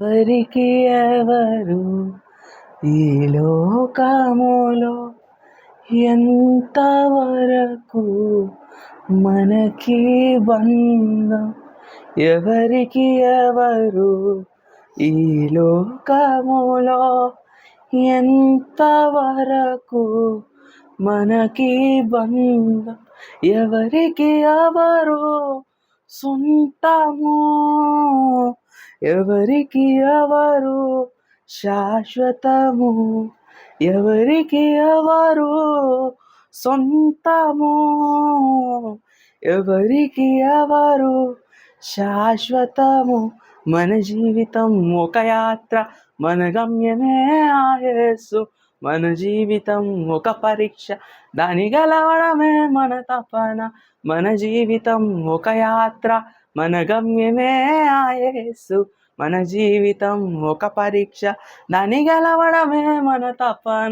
ఎవరికి ఎవరు ఈ లోకములో ఎంతవరకు మనకి బంధం? ఎవరికి ఎవరు ఈ లోకములో ఎంతవరకు మనకి బంధం? ఎవరికి ఎవరు సొంతము? ఎవరికి ఎవరు శాశ్వతము? ఎవరికి ఎవరు సొంతము? ఎవరికి ఎవరు శాశ్వతము? మన జీవితం ఒక యాత్ర, మన గమ్యమే ఆ యేసు. మన జీవితం ఒక పరీక్ష, దాని గెలవడమే మన తపన. మన జీవితం ఒక యాత్ర, మన గమ్యమే ఆ యేసు. మన జీవితం ఒక పరీక్ష, దాని గెలవడమే మన తపన.